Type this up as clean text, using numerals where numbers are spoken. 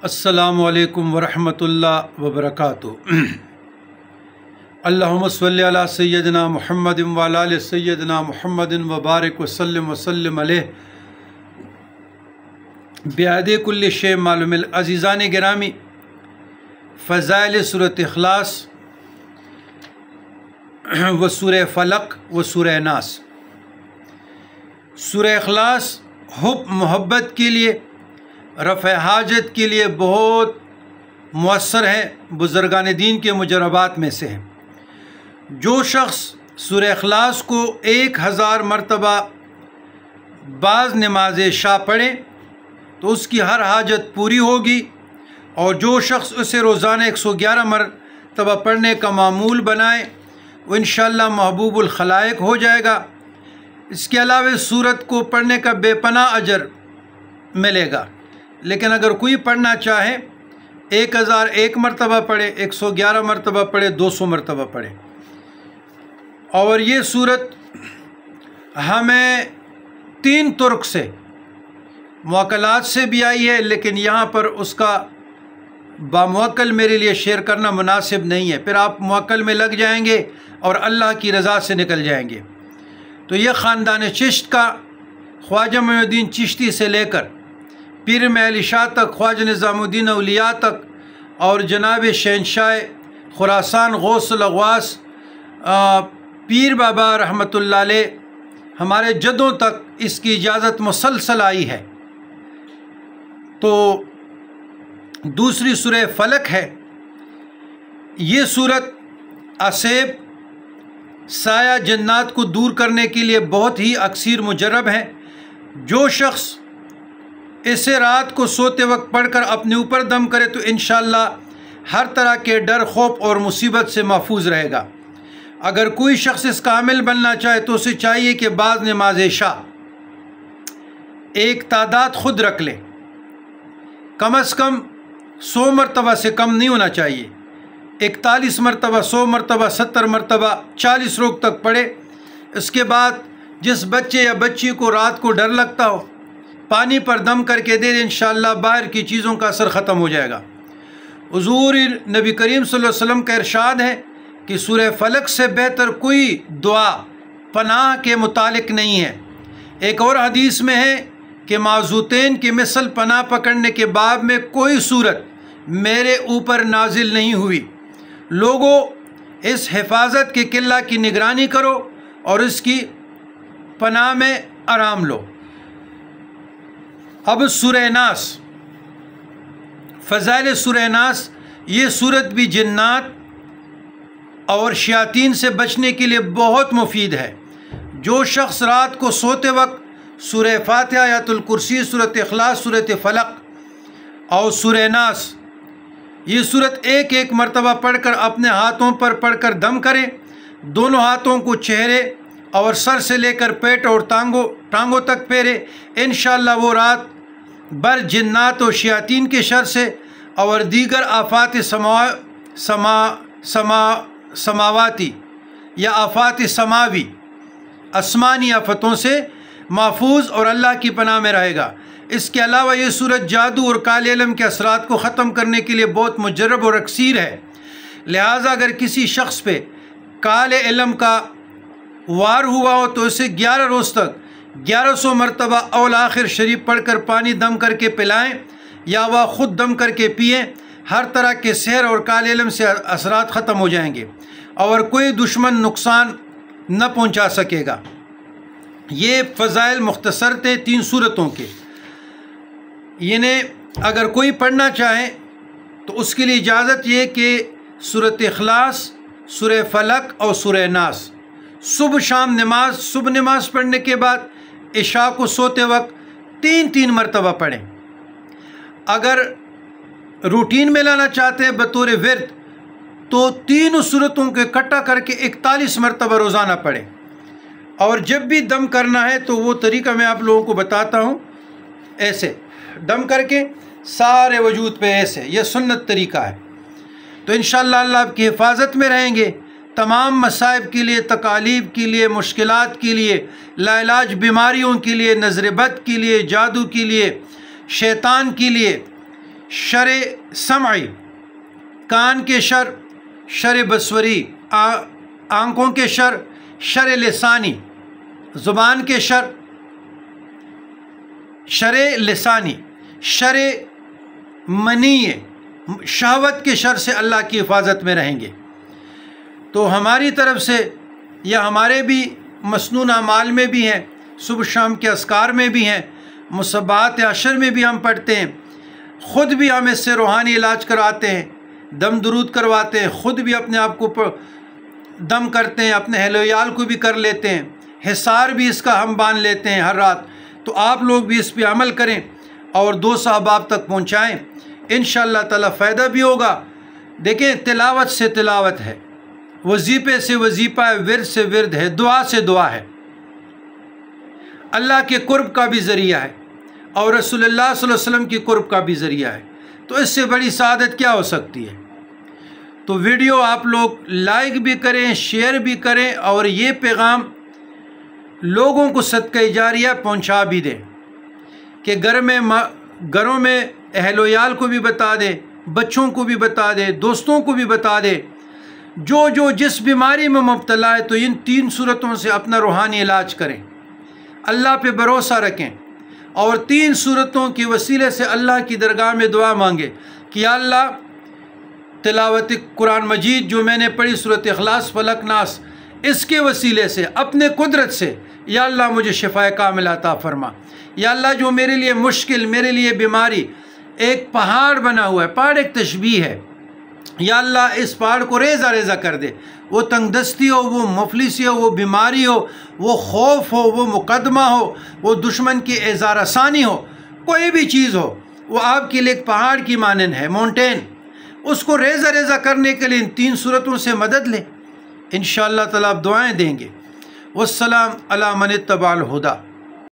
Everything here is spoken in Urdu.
السلام علیکم ورحمۃ اللہ وبرکاتہ۔ اللہم صلی علی سیدنا محمد وعلی آل سیدنا محمد وبارک وسلم علیہ بعد کل شیء معلوم۔ عزیزان گرامی، فضائل سورۃ اخلاص و سورہ فلق و سورہ ناس۔ سورہ اخلاص حب محبت کے لیے، رفع حاجت کے لیے بہت مؤثر ہے، بزرگان دین کے مجربات میں سے ہے۔ جو شخص سورہ اخلاص کو 1000 مرتبہ بعض نماز عشاء پڑھے تو اس کی ہر حاجت پوری ہوگی، اور جو شخص اسے روزانہ 111 مرتبہ پڑھنے کا معمول بنائے وہ انشاءاللہ محبوب الخلائق ہو جائے گا۔ اس کے علاوہ سورت کو پڑھنے کا بے پناہ اجر ملے گا، لیکن اگر کوئی پڑھنا چاہے 1001 مرتبہ پڑھے، 111 مرتبہ پڑھے، 200 مرتبہ پڑھے۔ اور یہ سورت ہمیں 3 طرق سے، موکلات سے بھی آئی ہے، لیکن یہاں پر اس کا باموکل میرے لیے شیئر کرنا مناسب نہیں ہے، پھر آپ موکل میں لگ جائیں گے اور اللہ کی رضا سے نکل جائیں گے۔ تو یہ خاندان چشت کا، خواجہ معین الدین چشتی سے لے کر پیر محل شاہ تک، خواجہ نظام الدین اولیاء تک، اور جناب شہنشاہ خراسان غوث الاغواث پیر بابا رحمۃ اللہ علیہ، ہمارے جدوں تک اس کی اجازت مسلسل آئی ہے۔ تو دوسری سورہ فلق ہے۔ یہ سورت اسیب، سایہ، جنات کو دور کرنے کے لیے بہت ہی اکثیر مجرب ہے۔ جو شخص اسے رات کو سوتے وقت پڑھ کر اپنے اوپر دم کرے تو انشاءاللہ ہر طرح کے ڈر، خوف اور مصیبت سے محفوظ رہے گا۔ اگر کوئی شخص اس کا عامل بننا چاہے تو اسے چاہیے کہ بعض نماز عشاء ایک تعداد خود رکھ لے، کم از کم 100 مرتبہ سے کم نہیں ہونا چاہیے۔ 41 مرتبہ، 100 مرتبہ، 70 مرتبہ، 40 روز تک پڑھے۔ اس کے بعد جس بچے یا بچی کو رات کو ڈر لگتا ہو، پانی پر دم کر کے دے دے، انشاءاللہ باہر کی چیزوں کا اثر ختم ہو جائے گا۔ حضور نبی کریم صلی اللہ علیہ وسلم کا ارشاد ہے کہ سورہ فلق سے بہتر کوئی دعا پناہ کے متعلق نہیں ہے۔ ایک اور حدیث میں ہے کہ معذوتین کی مثل پناہ پکڑنے کے باب میں کوئی صورت میرے اوپر نازل نہیں ہوئی۔ لوگوں، اس حفاظت کے قلعہ کی نگرانی کرو اور اس کی پناہ میں آرام لو۔ اب سورہ ناس، فضائل سورہ ناس۔ یہ سورت بھی جنات اور شیاطین سے بچنے کے لیے بہت مفید ہے۔ جو شخص رات کو سوتے وقت سورہ فاتحہ، آیت الکرسی، سورۃ اخلاص، سورۃ فلق اور سورہ ناس، یہ سورت ایک مرتبہ پڑھ کر اپنے ہاتھوں پر پڑھ کر دم کرے، دونوں ہاتھوں کو چہرے اور سر سے لے کر پیٹ اور ٹانگوں تک پھیرے، انشاءاللہ وہ رات بر جنات و شیاطین کے شر سے اور دیگر آفات سماواتی یا آفات سماوی، آسمانی آفتوں سے محفوظ اور اللہ کی پناہ میں رہے گا۔ اس کے علاوہ یہ سورت جادو اور کالے علم کے اثرات کو ختم کرنے کے لیے بہت مجرب اور اکثیر ہے۔ لہٰذا اگر کسی شخص پہ کالے علم کا وار ہوا ہو تو اسے 11 روز تک 1100 مرتبہ اول آخر شریف پڑھ کر پانی دم کر کے پلائیں، یا وہ خود دم کر کے پئیں۔ ہر طرح کے سحر اور کالے علم سے اثرات ختم ہو جائیں گے اور کوئی دشمن نقصان نہ پہنچا سکے گا۔ یہ فضائل مختصر تھے 3 سورتوں کے۔ اگر کوئی پڑھنا چاہے تو اس کے لیے اجازت یہ کہ سورۃ اخلاص، سورہ فلق اور سورہ ناس صبح شام نماز، صبح نماز پڑھنے کے بعد عشاء کو سوتے وقت 3 مرتبہ پڑھیں۔ اگر روٹین میں لانا چاہتے ہیں بطور ورد تو 3 سورتوں کے اکٹھا کر کے 41 مرتبہ روزانہ پڑھیں۔ اور جب بھی دم کرنا ہے تو وہ طریقہ میں آپ لوگوں کو بتاتا ہوں، ایسے دم کر کے سارے وجود پہ ایسے، یہ سنت طریقہ ہے۔ تو انشاءاللہ اللہ آپ کی حفاظت میں رہیں گے۔ تمام مصائب کے لیے، تکالیف کے لیے، مشکلات کے لیے، لا علاج بیماریوں کے لیے، نظر بد کے لیے، جادو کے لیے، شیطان کے لیے، شر سمعی، کان کے شر، شر بصری، آنکھوں کے شر، شر لسانی، زبان کے شر، شر لسانی، شر منی، شہوت کے شر سے اللہ کی حفاظت میں رہیں گے۔ تو ہماری طرف سے یا ہمارے بھی مسنون اعمال میں بھی ہیں، صبح شام کے اذکار میں بھی ہیں، مصباحات عشر میں بھی ہم پڑھتے ہیں، خود بھی ہم اس سے روحانی علاج کراتے ہیں، دم درود کرواتے ہیں، خود بھی اپنے آپ کو دم کرتے ہیں، اپنے اہل و عیال کو بھی کر لیتے ہیں، حصار بھی اس کا ہم باندھ لیتے ہیں ہر رات۔ تو آپ لوگ بھی اس پہ عمل کریں اور 2 احباب تک پہنچائیں، انشاءاللہ تعالی فائدہ بھی ہوگا۔ دیکھیں، تلاوت سے تلاوت ہے، وظیفے سے وظیفہ ہے، ورد سے ورد ہے، دعا سے دعا ہے، اللہ کے قرب کا بھی ذریعہ ہے اور رسول اللہ صلی اللہ علیہ وسلم کی قرب کا بھی ذریعہ ہے۔ تو اس سے بڑی سعادت کیا ہو سکتی ہے؟ تو ویڈیو آپ لوگ لائک بھی کریں، شیئر بھی کریں اور یہ پیغام لوگوں کو صدقہ جاریہ پہنچا بھی دیں کہ گھروں میں اہل و عیال کو بھی بتا دیں، بچوں کو بھی بتا دیں، دوستوں کو بھی بتا دیں، جو جس بیماری میں مبتلا ہے تو ان 3 صورتوں سے اپنا روحانی علاج کریں، اللہ پہ بھروسہ رکھیں اور 3 صورتوں کے وسیلے سے اللہ کی درگاہ میں دعا مانگیں کہ یا اللہ تلاوت قرآن مجید جو میں نے پڑھی سورۃ اخلاص فلق ناس، اس کے وسیلے سے اپنے قدرت سے یا اللہ مجھے شفا کاملہ عطا فرما۔ یا اللہ جو میرے لیے مشکل، میرے لیے بیماری ایک پہاڑ بنا ہوا ہے، پہاڑ ایک تشبیہ ہے، یا اللہ اس پہاڑ کو ریزہ ریزہ کر دے، وہ تنگ دستی ہو، وہ مفلسی ہو، وہ بیماری ہو، وہ خوف ہو، وہ مقدمہ ہو، وہ دشمن کی اظہار ثانی ہو، کوئی بھی چیز ہو، وہ آپ کے لیے ایک پہاڑ کی مانند ہے، ماؤنٹین، اس کو ریزہ ریزہ کرنے کے لیے ان 3 صورتوں سے مدد لیں، انشاءاللہ تعالیٰ آپ دعائیں دیں گے۔ والسلام علی من اتبع الہدی۔